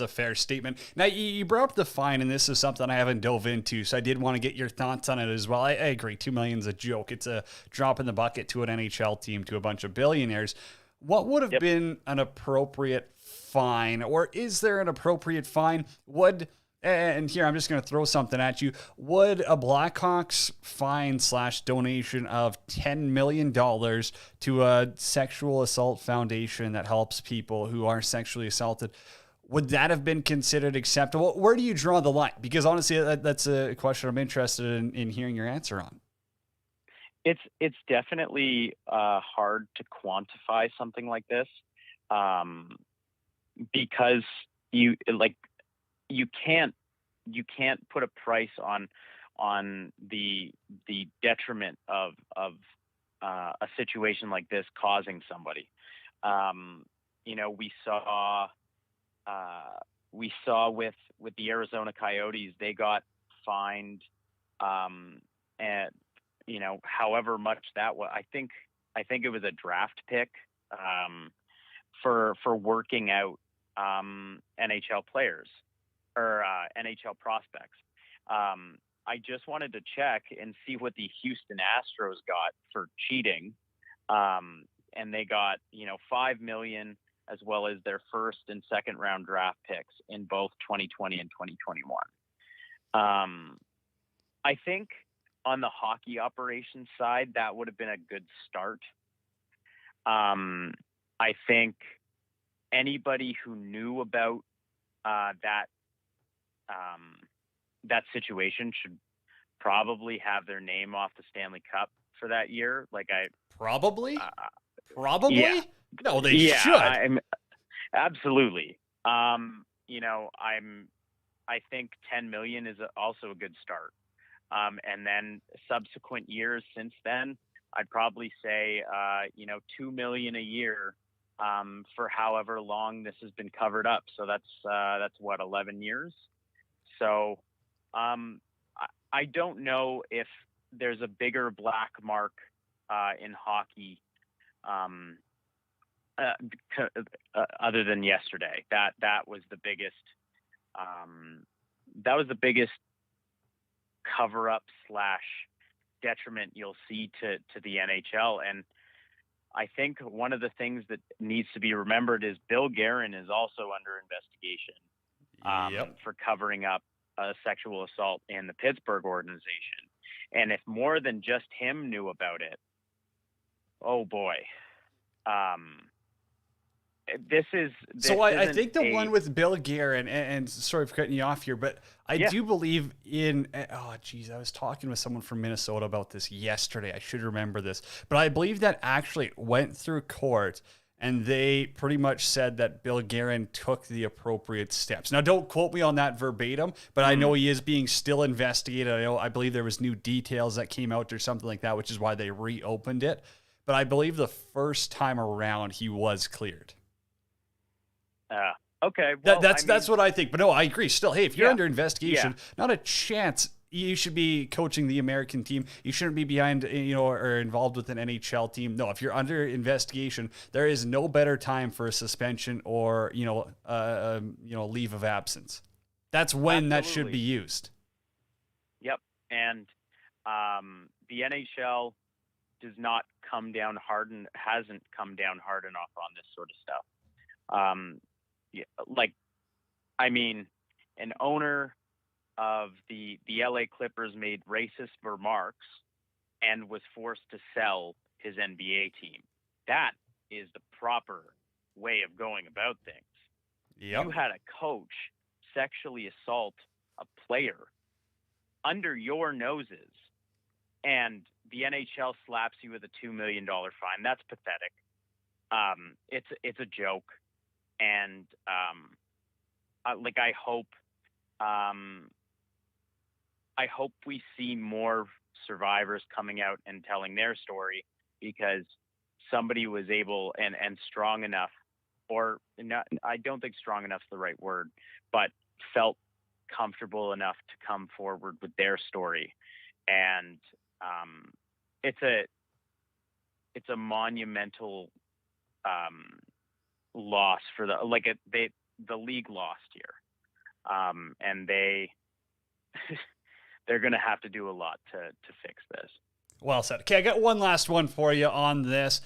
fair statement. Now, you brought up the fine, and this is something I haven't dove into, so I did want to get your thoughts on it as well. I agree, $2 million is a joke. It's a drop in the bucket to an NHL team, to a bunch of billionaires. What would have been an appropriate fine, or is there an appropriate fine? And here, I'm just going to throw something at you. Would a Blackhawks fine / donation of $10 million to a sexual assault foundation that helps people who are sexually assaulted, would that have been considered acceptable? Where do you draw the line? Because honestly, that's a question I'm interested in hearing your answer on. It's definitely hard to quantify something like this, because you can't put a price on the detriment of a situation like this causing somebody. We saw with the Arizona Coyotes, they got fined, and however much that was. I think it was a draft pick. for working out NHL players or NHL prospects. I just wanted to check and see what the Houston Astros got for cheating, and they got $5 million as well as their first and second round draft picks in both 2020 and 2021. I think on the hockey operations side, that would have been a good start. I think anybody who knew about that situation should probably have their name off the Stanley Cup for that year. Probably? Yeah. No, they should. Absolutely. I think 10 million is also a good start. And then subsequent years since then, I'd probably say, 2 million a year for however long this has been covered up. So that's what, 11 years. So I don't know if there's a bigger black mark in hockey other than yesterday. That was the biggest. That was the biggest cover-up / detriment you'll see to the NHL. And I think one of the things that needs to be remembered is Bill Guerin is also under investigation for covering up a sexual assault in the Pittsburgh organization. And if more than just him knew about it, oh boy. I think the one with Bill Guerin, and sorry for cutting you off here, but I do believe in, I was talking with someone from Minnesota about this yesterday. I should remember this, but I believe that actually went through court and they pretty much said that Bill Guerin took the appropriate steps. Now, don't quote me on that verbatim, but I know he is being still investigated. I believe there was new details that came out or something like that, which is why they reopened it. But I believe the first time around he was cleared. Okay. Well, that's what I think. But no, I agree. Still, hey, if you're under investigation, not a chance you should be coaching the American team. You shouldn't be behind, or involved with an NHL team. No, if you're under investigation, there is no better time for a suspension or, leave of absence. That's when that should be used. Yep. And the NHL does not come down hard and hasn't come down hard enough on this sort of stuff. An owner of the LA Clippers made racist remarks and was forced to sell his NBA team. That is the proper way of going about things. Yep. You had a coach sexually assault a player under your noses, and the NHL slaps you with a $2 million fine. That's pathetic. It's a joke. And I hope we see more survivors coming out and telling their story, because somebody was able and strong enough, or not, I don't think strong enough is the right word, but felt comfortable enough to come forward with their story. And it's a monumental loss for the league lost here, and they're going to have to do a lot to fix this. Well said. Okay, I got one last one for you on this.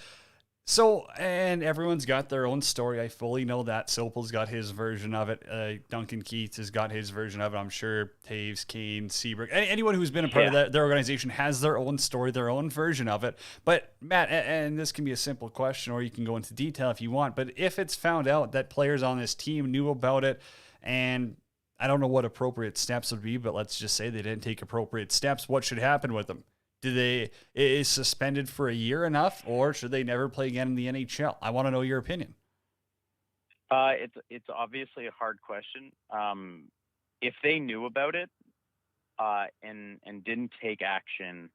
So, and everyone's got their own story. I fully know that. Sopel's got his version of it. Duncan Keith has got his version of it. I'm sure Taves, Kane, Seabrook, anyone who's been a part of their organization has their own story, their own version of it. But Matt, and this can be a simple question, or you can go into detail if you want, but if it's found out that players on this team knew about it, and I don't know what appropriate steps would be, but let's just say they didn't take appropriate steps, what should happen with them? Is suspended for a year enough, or should they never play again in the NHL? I want to know your opinion. It's obviously a hard question. If they knew about it and didn't take action,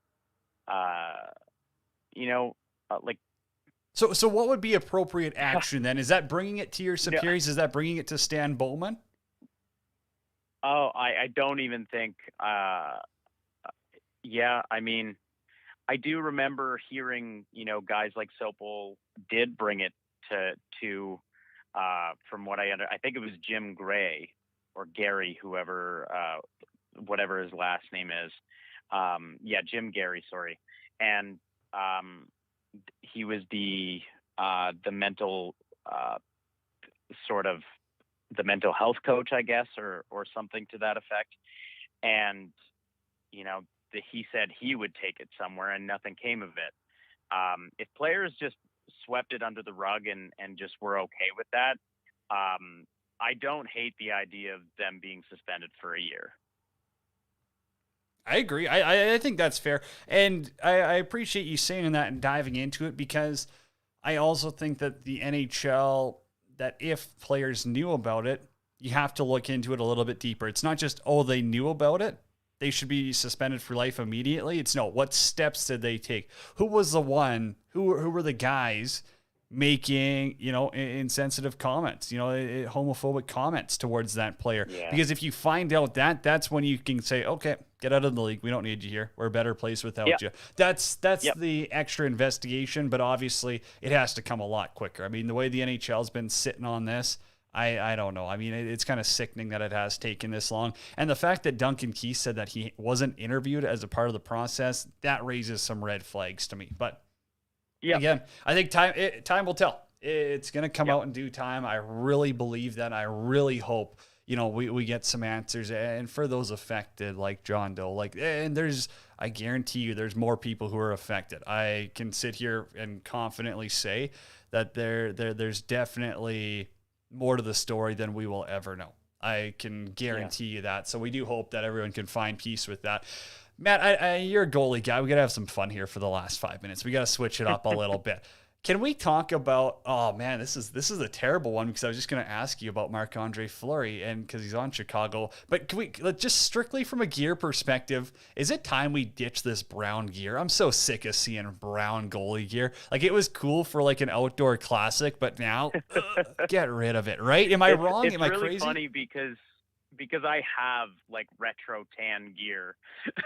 So what would be appropriate action then? Is that bringing it to your superiors? Is that bringing it to Stan Bowman? Oh, I don't even think. I do remember hearing, guys like Sopel did bring it to from what I think it was Jim Gray or Gary, whoever, whatever his last name is. Jim Gary, sorry. And he was the mental sort of the mental health coach, I guess, or something to that effect. And, he said he would take it somewhere and nothing came of it. If players just swept it under the rug and just were okay with that, I don't hate the idea of them being suspended for a year. I agree. I think that's fair. And I appreciate you saying that and diving into it, because I also think that the NHL, that if players knew about it, you have to look into it a little bit deeper. It's not just, they knew about it, they should be suspended for life immediately. It's no, what steps did they take? Who was the one? Who were the guys making, insensitive comments, homophobic comments towards that player? Yeah. Because if you find out that's when you can say, okay, get out of the league. We don't need you here. We're a better place without you. That's the extra investigation, but obviously it has to come a lot quicker. I mean, the way the NHL's been sitting on this, I don't know. I mean, it's kind of sickening that it has taken this long. And the fact that Duncan Keith said that he wasn't interviewed as a part of the process, that raises some red flags to me. But again, I think time will tell. It's going to come out in due time. I really believe that. I really hope, we get some answers. And for those affected, like John Doe, I guarantee you there's more people who are affected. I can sit here and confidently say that there's definitely more to the story than we will ever know. I can guarantee you that. So we do hope that everyone can find peace with that. Matt, you're a goalie guy. We got to have some fun here for the last 5 minutes. We got to switch it up a little bit. Can we talk about, this is a terrible one, because I was just going to ask you about Marc-Andre Fleury, and because he's on Chicago. But can we, just strictly from a gear perspective, is it time we ditch this brown gear? I'm so sick of seeing brown goalie gear. It was cool for an outdoor classic, but now get rid of it, right? Am I wrong? Am I crazy? It's really funny because I have retro tan gear.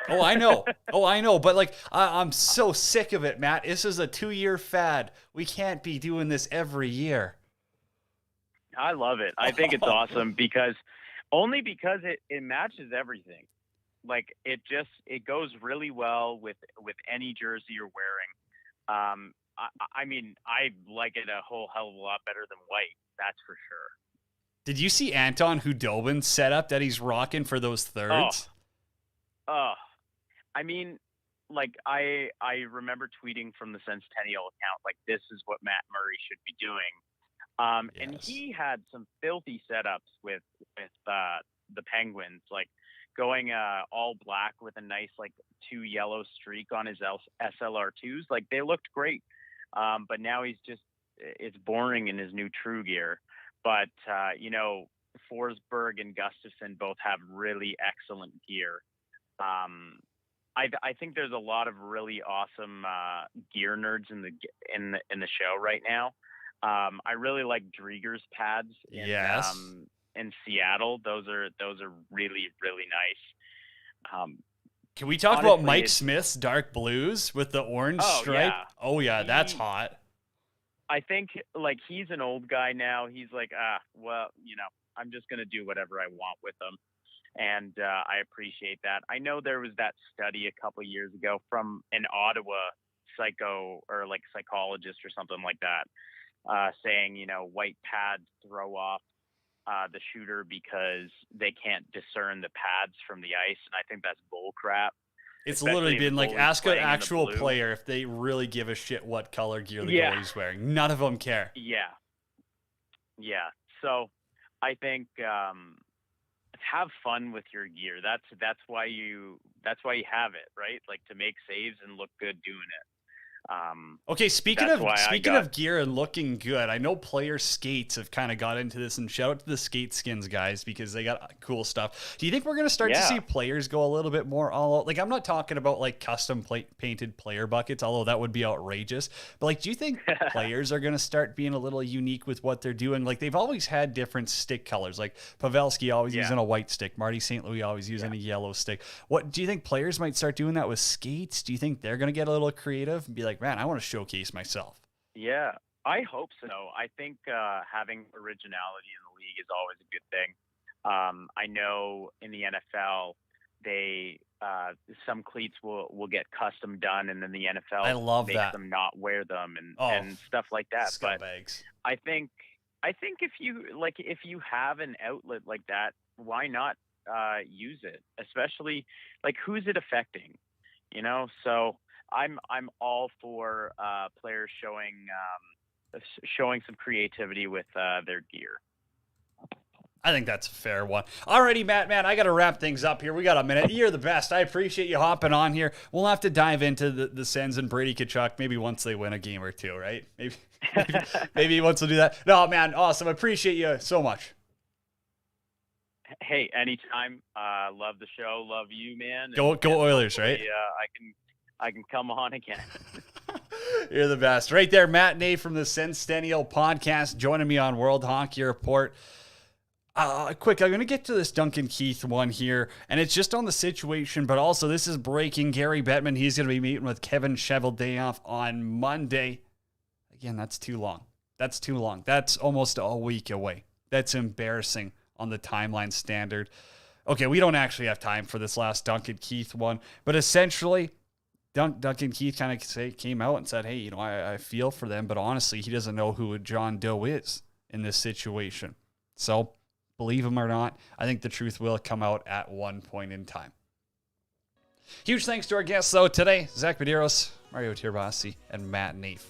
I know. But I'm so sick of it, Matt. This is a 2-year fad. We can't be doing this every year. I love it. I think it's awesome because it matches everything. It goes really well with any jersey you're wearing. I mean, I like it a whole hell of a lot better than white. That's for sure. Did you see Anton Hudobin's setup that he's rocking for those thirds? I mean, I remember tweeting from the Centennial account, this is what Matt Murray should be doing. Yes. And he had some filthy setups with the Penguins, going all black with a nice 2 yellow streak on his SLR2s. They looked great. But now it's boring in his new True Gear. But, Forsberg and Gustafsson both have really excellent gear. I think there's a lot of really awesome gear nerds in the show right now. I really like Drieger's pads in Seattle. Those are really, really nice. Can we talk about Mike Smith's dark blues with the orange stripe? Yeah. Oh, yeah, that's hot. I think he's an old guy now. He's I'm just going to do whatever I want with them. And I appreciate that. I know there was that study a couple years ago from an Ottawa psychologist or something like that, saying, white pads throw off the shooter because they can't discern the pads from the ice. And I think that's bull crap. It's literally been ask an actual player if they really give a shit what color gear the goalie's wearing. None of them care. Yeah. So I think have fun with your gear. That's why you have it, right? To make saves and look good doing it. Okay, speaking of gear and looking good, I know Player Skates have kind of got into this, and shout out to the Skate Skins guys because they got cool stuff. Do you think we're going to start to see players go a little bit more all out? I'm not talking about custom painted player buckets, although that would be outrageous. But do you think players are going to start being a little unique with what they're doing? They've always had different stick colors. Pavelski always using a white stick. Marty St. Louis always using a yellow stick. What do you think players might start doing that with skates? Do you think they're going to get a little creative and be man, I want to showcase myself? Yeah, I hope so. I think having originality in the league is always a good thing. I know in the NFL, they some cleats will get custom done, and then the NFL makes them not wear them and stuff like that. Scumbags. But I think if you have an outlet like that, why not use it? Especially like, who's it affecting? You know, so I'm all for players showing some creativity with their gear. I think that's a fair one. Alrighty, Matt, man, I got to wrap things up here. We got a minute. You're the best. I appreciate you hopping on here. We'll have to dive into the Sens and Brady Tkachuk maybe once they win a game or two, right? Maybe once we'll do that. No, man, awesome. I appreciate you so much. Hey, anytime. Love the show. Love you, man. Go Oilers, right? Yeah, I can come on again. You're the best. Right there, Matt Ney from the Centennial Podcast joining me on World Hockey Report. Quick, I'm going to get to this Duncan Keith one here, and it's just on the situation, but also this is breaking. Gary Bettman, he's going to be meeting with Kevin Cheveldayoff on Monday. Again, that's too long. That's too long. That's almost a week away. That's embarrassing on the timeline standard. Okay, we don't actually have time for this last Duncan Keith one, but essentially, Duncan Keith kind of came out and said, hey, you know, I feel for them, but honestly, he doesn't know who John Doe is in this situation. So, believe him or not, I think the truth will come out at one point in time. Huge thanks to our guests, though, today. Zach Medeiros, Mario Tirabassi, and Matt Neef.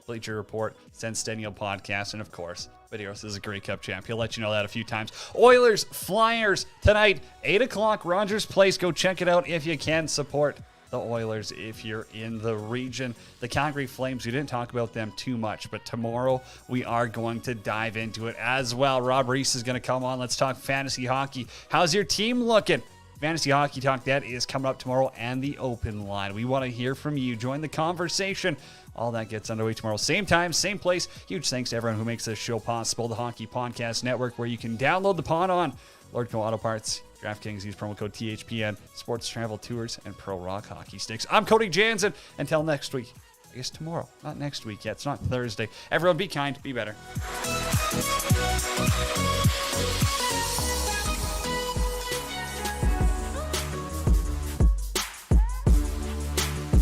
Bleacher Report, Centennial Podcast, and of course, Medeiros is a Grey Cup champ. He'll let you know that a few times. Oilers, Flyers, tonight, 8 o'clock, Rogers Place. Go check it out if you can. Support the Oilers if you're in the region. The Calgary Flames, we didn't talk about them too much, but tomorrow we are going to dive into it as well. Rob Reese is going to come on. Let's talk fantasy hockey. How's your team looking? Fantasy Hockey Talk, that is coming up tomorrow, and the open line. We want to hear from you. Join the conversation. All that gets underway tomorrow. Same time, same place. Huge thanks to everyone who makes this show possible. The Hockey Podcast Network, where you can download the pod on Lordco Auto Parts, DraftKings, use promo code THPN, Sports Travel Tours, and Pro Rock Hockey Sticks. I'm Cody Jansen. Until next week. I guess tomorrow. Not next week yet. It's not Thursday. Everyone be kind. Be better.